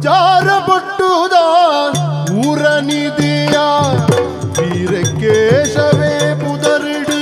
ಜಾರಬೊಟ್ಟುದ ಊರನಿದೆಯ ವೀರಕೇಶವೇ ಪುದರಿಡು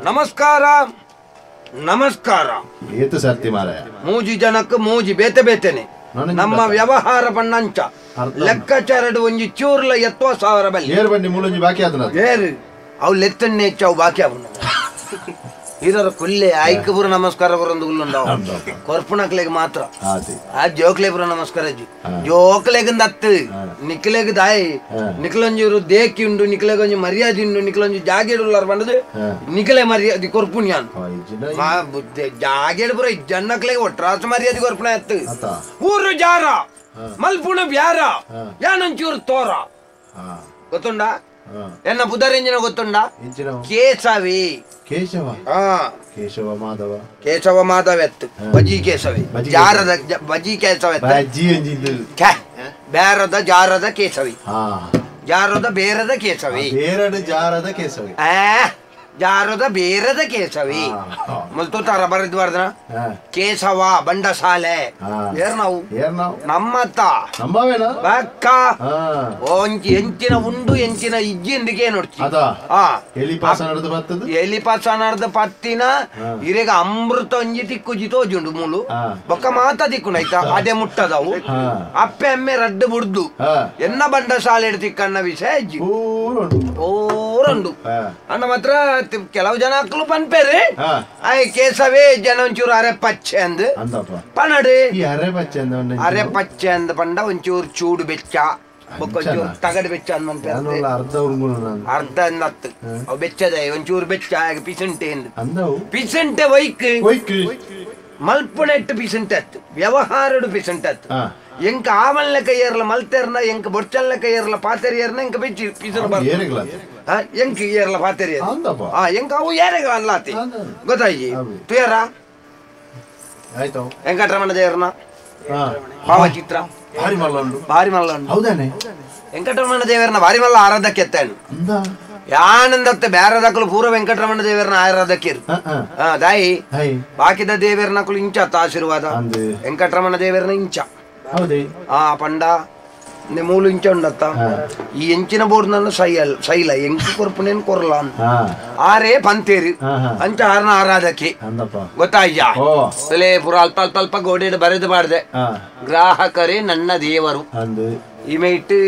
ನಮಸ್ಕಾರ ನಮಸ್ಕಾರ. ಏತು ಸರ್ತಿ ಮಾರಾಯ ಮೂಜಿ ಜನಕ್ಕೆ ಮೂಜಿ ಬೇತೆ ಬೇತೆನೆ ನಮ್ಮ ವ್ಯವಹಾರ ಬಣ್ಣಂಚ ಲೆಕ್ಕಾಚಾರಡು ಒಂಜಿ ಚೂರ್ಲ 70,000 ಬಲ್ಲಿ ಏರ್ ಬನ್ನಿ ಮೂಲಂಜಿ ಬಾಕಿ ಆದನ ಏರು ಅವು ಲೆತ್ತನ್ನೇ ಹೆಚ್ಚು ಬಾಕಿ ಅವನು ಇದರ ಕುಲ್ಲೆ ಆಯ್ಕೆ ಪುರ ನಮಸ್ಕಾರ ಬರೋದು ಕೊರ್ಪುಣಕ್ಲೆಗ್ ಮಾತ್ರ ಆ ಜೋಕ್ಲೆ ಪುರ ನಮಸ್ಕಾರ ಜೋಕ್ಲೆಗಿಂದ ಹತ್ತು ನಿಕ್ಲೆಗ್ ದಾಯಿ ನಿಕ್ಲೊಂಜೂರು ದೇಕಿ ಉಂಡು ನಿಕ್ಲೆಗ್ ಒಂಜಿ ಮರ್ಯಾದೆ ಉಂಡು ನಿಕ್ಲೊಂಜಿ ಜಾಗೇಡುಲ್ಲಾರ ಬಂದದು ನಿಕ್ಲೆ ಮರ್ಯಾದೆ ಕೊರ್ಪುಣ್ಯಾನ್ ಜಾಗೇಡು ಪುರ ಜನ್ನಕ್ಲೆಗ್ ಒಟ್ರಾಸ ಮರ್ಯಾದೆ ಕೊರ್ಪುಣ ಎತ್ತು ಊರು ಜಾರ ಮಲ್ಪುಣ ಬ್ಯಾರ ಯಾನೊಂಚೂರು ತೋರ ಗೊತ್ತುಂಡ ಎನ್ನ ಬುಧರೆಂಜಿನ ಗೊತ್ತುಂಡ ಕೇಸವಿ ಕೇಶವ ಕೇಶವ ಮಾಧವ ಕೇಶವ ಮಾಧವ ಎತ್ತು ಬಜಿ ಕೇಸವಿ ಜಾರದ ಬಜಿ ಕೇಸವ ಬೇರದ ಜಾರದ ಕೇಸವಿ ಜಾರದ ಬೇರದ ಕೇಸವಿ ಜಾರದ ಕೇಸವಿ ಜಾರದ ಬೇರದ ಕೇಸವಿ ಮುಲ್ತು ತರ ಬರೆದ್ಬಾರ್ದನ ಕೇಶವ ಬಂಡಸಾಲೆ ನಾವು ನಮ್ಮತ್ತ ಬಕ್ಕ ಒಂಚಿ ಎಂಚಿನ ಉಂಡು ಎಂಚಿನ ಇಜ್ಜಿಂದಿಗೆ ನೋಡ್ತಿ ಎಲಿಪಾಸ ನಡ್ದ ಪತ್ತಿನ ಇರೆಗ ಅಮೃತ ಒಂಜಿ ತಿಕ್ಕು ಜಿತೋಜುಂಡು ಮೂಲು ಬೊಕ್ಕ ಮಾತ ತಿಕ್ಕುಂಡಾಯ್ತಾ ಅದೇ ಮುಟ್ಟದವು ಅಪ್ಪೆ ಅಮ್ಮೆ ರಡ್ಡು ಬುಡ್ದು ಎನ್ನ ಬಂಡಸಾಲೆ ತಿಕ್ಕಣ್ಣ ವಿಷಯ ಓರಂಡು ಅಣ್ಣ ಮಾತ್ರ ಕೆಲವು ಜನ ಅಕ್ಕಲು ಪನ್ಪೇರಿ ಆಯ್ ಕೇಸವೇ ಜನ ಒಂಚೂರು ಅರೆ ಪಚ್ಚೆ ಅಂದ್ ಪನಡು ಅರೆ ಪಚ್ಚೆ ಅಂದ್ ಪಂಡ ಒಂಚೂರು ಚೂಡು ಬೆಚ್ಚ ಒಂಚೂರು ತಗಡು ಬೆಚ್ಚ ಅಂದ್ ಅರ್ಧ ನತ್ತು ಅವು ಬೆಚ್ಚದೆ ಒಂಚೂರು ಬೆಚ್ಚ ಪಿಸಂಟೆ ಪಿಸಂಟೆ ವೈಕ್ ಮಲ್ಪುಣೆಟ್ಟು ಪಿಸಂಟೆ ಅತ್ತು ವ್ಯವಹಾರಡು ಪಿಸಂಟೆ ಅತ್ತು ಎಂಕ ಆವಲ್ನ ಕೈಯರ್ಲ ಮಲ್ತೆರ್ನ ಎಂಕ ಬೊಡ್ಚಲ್ನ ಕೈಯರ್ಲ ಪಾತೆರಿಯರ್ನ ಎಂಕ ಬೆಚ್ಚಿ ಪಿಸರು ಬರ್ಲ ಎಂಕ ಏರ್ಲ ಪಾತೆರಿಯರ್ ಎಂಕ ಅವು ಏರೆಗ ಅಲ್ಲಾತಿ ಗೊತ್ತಾಯಿ ತುಯರ ವೆಂಕಟರಮಣ ದೇವರನ ಭಾವಚಿತ್ರ ಭಾರಿ ಮಲ್ಲ ಉಂಟು ವೆಂಕಟರಮಣ ದೇವರನ ಭಾರಿ ಮಲ್ಲ ಆರಾಧಕ್ಕೆ ಎತ್ತಾನು ಯಾನಂದತ್ತೆ ಬ್ಯಾರದಕ್ಕಲು ಪೂರ ವೆಂಕಟರಮಣ ದೇವರನ ಆರಾಧಕ್ಕೆ ದಾಯಿ ಬಾಕಿದ ದೇವರನಕ್ಕಲು ಇಂಚ ಆಶೀರ್ವಾದ ವೆಂಕಟರಮಣ ದೇವರನ ಇಂಚ ಪಂಡ ಮೂಲು ಇಂಚ ಉಂಡತ್ತ ಈ ಎಂಚಿನ ಬೋರ್ಡ್ ನನ್ನ ಶೈಲ ಎಂಕಿ ಕೊರ್ಪುನೇನು ಕೊರಲ ಆರೇ ಪಂತೇರಿ ಅಂಚ ಆರನ ಆರಾಧಕ್ಕೆ ಗೊತ್ತಾಯ್ಯ ತಲೆ ಪುರ ಅಲ್ಪ ಅಲ್ಪ ಅಲ್ಪ ಗೋಡೆ ಬರೆದು ಬಾಡ್ದೆ ಗ್ರಾಹಕರೇ ನನ್ನ ದೇವರು ಇಮೆ ಇಟ್ಟು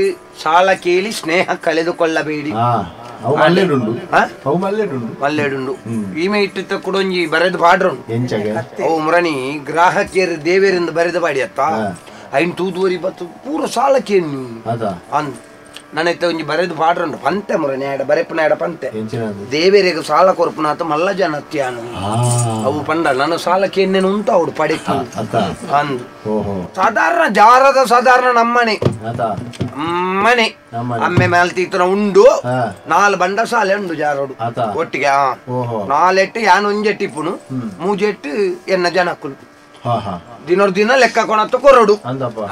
ಸಾಲ ಕೇಳಿ ಸ್ನೇಹ ಕಳೆದುಕೊಳ್ಳಬೇಡಿ ಮಲ್ಲೇಡುಂಡು ಈಮೆ ಇಟ್ಟು ಕುಡೊಂಜಿ ಬರೆದು ಪಾಡ್ರುಂಡು ಅವು ಮುರಣಿ ಗ್ರಾಹಕಿಯರು ದೇವರಿಂದ ಬರೆದು ಬಾಡಿ ಅತ್ತ ಐನ್ ತೂದುವರಿ ಬತ್ತು ಪೂರ ಸಾಲಕ್ಕೆ ಅಂದ್ ನನೈತೆ ಒಂಜಿ ಬರೆದು ಪಾಡ್ರುಂಡು ಪಂತೆ ಮುರಣಿ ಆಡ ಬರೆಪನ ಆಡ ಪಂತೆ ದೇವೇರಿಗೆ ಸಾಲ ಕೊರ್ಪುನಾತ ಮಲ್ಲ ಜನ ಅತ್ಯಾನು ಅವು ಪಂಡ ನನ್ನ ಸಾಲಕ್ಕೆ ಎನ್ನೇನು ಉಂಟು ಅವಡು ಪಡೆಕು ಅಂದ್ ಸಾಧಾರಣ ಜಾರದ ಸಾಧಾರಣ ನಮ್ಮನೆ ಮನೆ ಅಮ್ಮೆ ಮೇಲ್ತೀತನ ಉಂಡು 4 ಬಂಡ ಸಾಲೆ ಉಂಡು ಜಾರೋಡು ಒಟ್ಟಿಗೆ ನಾಲೆಟ್ಟು ಯಾನ್ ಒಂಜೆಟ್ಟಿಪ್ಪುನು ಮೂಜೆಟ್ಟು ಎನ್ನ ಜನಕ್ಕುಲು ದಿನೋರ್ ದಿನ ಲೆಕ್ಕ ಕೊಣತ್ತು ಕೊರಡು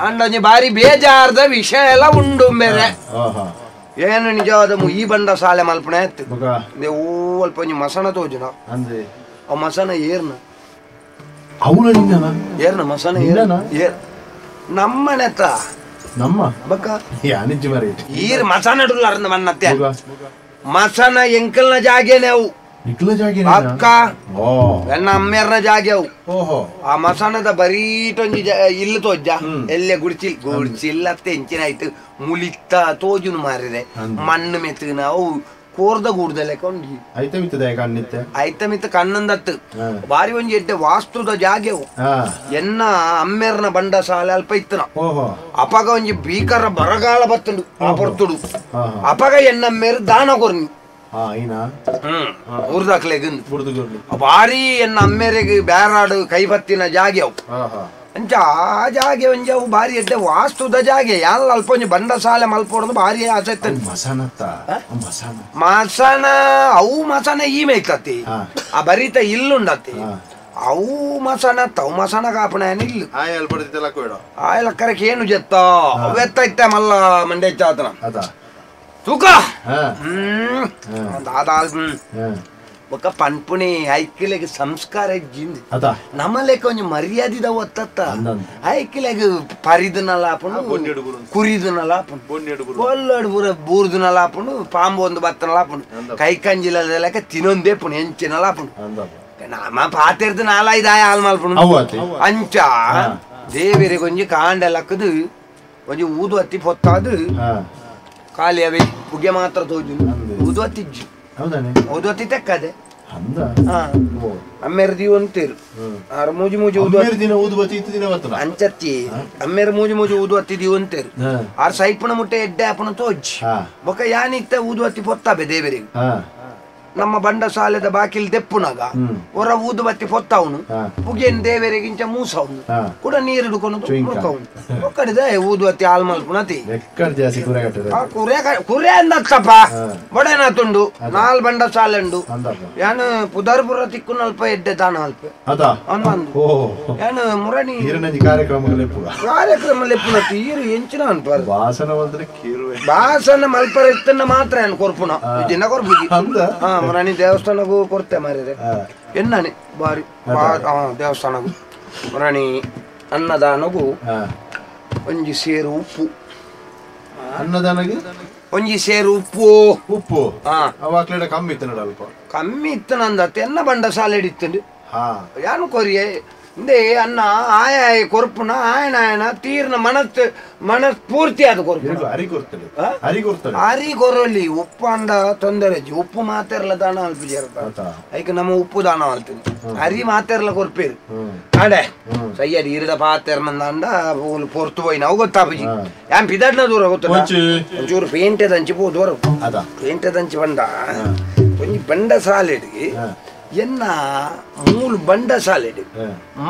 ಅಂಡೊಂಜಿ ಬಾರಿ ಬೇಜಾರದ ವಿಷಯ ಎಲ್ಲ ಉಂಡು ಬೇರೆ ಏನು ನಿಜವಾದ ಈ ಬಂಡ ಸಾಲೆ ಮಲ್ಪಣೆ ಆಯ್ತು ಅಲ್ಪ ಒಂಜಿ ಮಸಣ ತೋಜುನ ಅವ್ ಮಸಣ ಏರ್ನ ಏರ್ನ ಮಸಣ ಏರ್ ನಮ್ಮನೆತ್ತ ನಮ್ಮ ಬಕ್ಕ ಈರ್ ಮಸಣ ಮಣ್ಣತ್ತೆ ಮಸಣ ಎಂಕಲ್ನ ಜಾಗೇನೆ ಅವು ನಿಕ್ಲ ಜಾಗ ಅಕ್ಕ ನನ್ನ ಅಮ್ಮೆರ್ನ ಜಾಗ ಅವು ಆ ಮಸಾನದ ಬರೀಟೊಂಜಿ ಇಲ್ಲ ತೋಜ್ಜ ಎಲ್ಲೆ ಗುಡ್ಚಿಲ್ಲತ್ತೆ ಎಂಚಿನಾಯ್ತು ಮುಲಿತ್ತ ತೋಜುನು ಮಾರಿದೆ ಮಣ್ಣು ಮೆತ್ತನ ಅವು ಕೋರ್ದ ಗೂಡ್ದಲೆ ಕೊಂಡಿ ಐತ ಮಿತ್ತ ಕಣ್ಣಂದತ್ತು ಬಾರಿ ಒಂಜಿ ಎಡ್ಡೆ ವಾಸ್ತುದ ಜಾಗೆವು ಎನ್ನ ಅಮ್ಮೆರ್ನ ಬಂಡ ಸಾಲೆ ಅಲ್ಪ ಇತ್ತನ ಅಪಗ ಒಂಜಿ ಭೀಕರ ಬರಗಾಲ ಬತ್ತುಂಡು ಆ ಪೊರ್ತುಡು ಅಪಗ ಎನ್ನಮ್ಮೆರ್ ದಾನ ಕೊರ್ನಿ ಬಾರಿ ಎನ್ನ ಅಮ್ಮೆರೆಗೆ ಬ್ಯಾರಾಡು ಕೈಬತ್ತಿನ ಜಾಗೆವು ಅಂಚ ಆ ಜಾಗೆ ಒಂಜಿ ಅವು ಬಾರಿ ಎಡ್ಡೆ ವಾಸ್ತುದ ಜಾಗೆ ಯಾಲ್ ಅಲ್ಪ ಒಂಜಿ ಬಂಡ ಸಾಲೆ ಮಲ್ಪೊಡದು ಬಾರಿ ಆಸೆ ಮಸನ ಅವು ಮಸನ ಈ ಮೇಯ್ತತಿ ಆ ಬರೀತ ಇಲ್ಲುಂಡತಿ ಅವು ಮಸನತ್ತವು ಮಸನ ಕಾಪಣ ಇಲ್ಲು ಆಯಲಕ್ಕರಕ್ಕೆ ಏನು ಜತ್ತ ಅವೆತ್ತ ಇತ್ತೆ ಮಲ್ಲ ಮಂಡೆ ಚಾತನ ತೂಕ ఒక పన్పుని ఐక్యలేక సంస్కార ఇచ్చింది నమ్మలేక కొంచెం మర్యాద వత్త ఐక్యలేక పరిదునలాపను కురిదునలాపను కొల్లడు బూర్దునలాపను పాంబు ಒಂದು ಬತ್ತನಲಾಪನು ಕೈ ಕಂಜಿಲೆಕ ತಿನ್ನೊಂದೇ ಪುಣ ಎಂಚಿನಲಾಪನು ನಮ್ಮ ಪಾತಿರ್ದು ನಾಲೈದಾಯ ಹಾಲ್ ಮಲ್ಪನು ಅಂಚ ದೇವಿರೆ ಕೊಂಚ ಕಾಂಡಲಕ್ಕದು ಕೊಂಚ ಊದು ಹತ್ತಿ ಪೊತ್ತಾದು ಖಾಲಿ ಅವೇ ಪುಗೆ ಮಾತ್ರ ತೋಜು ಊದು ಹತ್ತಿಜ್ಜಿ ಊದುವತ್ತಿ ತೆಕ್ಕದೆ ಅಮ್ಮೆರ ದೀವ ಅಂತೀರು ಮೂಜಿ ಮೂಜಿ ಅಂಚತ್ತಿ ಅಮ್ಮೆರ ಮೂಜಿ ಮೂಜಿ ಊದುವತ್ತಿ ದೀವ ಅಂತೀರು ಆರ್ ಸೈಪಣ ಮುಟ್ಟೆ ಎಡ್ಡೆ ಅಪ್ಪನ ತೋಜ್ ಬೊಕ್ಕ ಯಾನಿತ್ತ ಊದುವತ್ತಿ ಪೊತ್ತಾಬೆ ದೇವರಿಗೆ ನಮ್ಮ ಬಂಡ ಸಾಲೆದ ಬಾಕಿಲ್ ದೆಪ್ಪುನಾಗ ಹೊರ ಊದು ಬತ್ತಿ ಪೊತ್ತವನು ಪುಗೇನ್ ದೇವರಿಗಿಂಚ ಮೂಸವನು ಕೂಡ ನೀರು ಹಿಡ್ಕೊಂಡು ಒಕ್ಕಡಿದ ಊದು ಬತ್ತಿ ಹಾಲ್ ಮಲ್ಪುನತಿ ಕುರೆ ಅಂದತ್ತಪ್ಪ ಬಡೇನ ತುಂಡು ನಾಲ್ ಬಂಡ ಸಾಲೆಂಡು ಯಾನು ಪುದರ್ಪುರ ತಿಕ್ಕುನ ಅಲ್ಪ ಎಡ್ಡೆ ದಾನ ಅಲ್ಪ ಅಂದು ಯಾನು ಮುರಣಿ ಕಾರ್ಯಕ್ರಮ ಲೆಪ್ಪುನತಿ ಈರು ಎಂಚಿನ ಅನ್ಪಾರ ಭಾಷಣ ಮಲ್ಪರ ಇತ್ತನ್ನ ಮಾತ್ರ ಏನು ಕೊರ್ಪುನ ದಿನ ಕೊರ್ಪುಗಿ ಮುರಾಣಿ ದೇವಸ್ಥಾನಗೂ ಕೊರತೆ ಮಾರಿದೆ ಎನ್ನನೆ ಬಾರಿ ದೇವಸ್ಥಾನಗೂ ಮುರಾಣಿ ಅನ್ನದಾನಗೂ ಒಂಜಿ ಸೇರು ಉಪ್ಪು ಅನ್ನದಾನಗೆ ಒಂಜಿ ಸೇರು ಉಪ್ಪು ಕಮ್ಮಿ ಇತ್ತನಂದತ್ತೆ ಎನ್ನ ಬಂಡ ಸಾಲೆ ಹಿಡಿತ್ತಂಡು ಯಾನು ಕೊರಿಯೆ ಇಂದೇ ಅನ್ನ ಆಯ ಕೊರ್ಪುನ ಆಯನ ತೀರ್ನ ಮನಸ್ ಪೂರ್ತಿ ಅದು ಅರಿ ಕೊರಲಿ ಉಪ್ಪು ಅಂದ ತೊಂದರೆ ಉಪ್ಪು ಮಾತೆರ್ಲ ದಾನ ಅಲ್ಪಿಜಾರ ಐಕ ನಮ್ಮ ಉಪ್ಪು ದಾನ ಅಲ್ತೀನಿ ಅರಿ ಮಾತೆರ್ಲ ಕೊರ್ಪೇರು ಆಡೆ ಸಯ್ಯಡಿ ಇರದ ಪಾತೆರ್ನಂದ ಅಂದ ಪೊರ್ತು ಹೋಯ್ನ ಅವು ಗೊತ್ತಾಪಜಿ ಯಾನ್ ಪಿದಾಡ್ನ ದೂರ ಗೊತ್ತಲ್ಲ ಒಂಚೂರು ಪೇಂಟೆದಂಚಿ ಪೋ ದೂರ ಪೇಂಟೆದಂಚಿ ಬಂದ ಒಂಜಿ ಬಂಡ ಸಾಲೆಡ್ಗೆ ಎನ್ನ ಮೂಲು ಬಂಡ ಸಾಲೆಡ್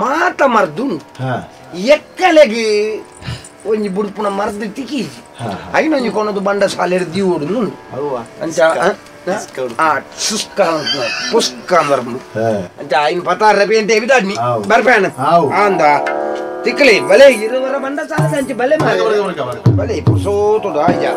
ಮಾತ ಮರ್ದು ಎಕ್ಕಲೆಗೆ ಒಂಜಿ ಬುಡ್ಪುನ ಮರ್ದು ತಿಕ್ಕೀಜಿ ಐನೊಂಜಿ ಕೊನದು ಬಂಡ ಸಾಲೆಡ್ ದೀವೋಡು ಅಂಚ ಪುಸ್ಕ ಮರ್ದು ಅಂಚ ಐನ್ ಪತಾರ ಪೇಂಟೆ ಬಿದಾಡ್ನಿ ಬರ್ಪೇಣ ಅಂದ ತಿಕ್ಕಲಿ ಬಲೆ ಇರುವರ ಬಂಡ ಸಾಲೆಡ್ ಅಂಚಿ ಬಲೆ ಬಲೆ ಪುರ್ಸೋತುಡು ಆಯ್ಯ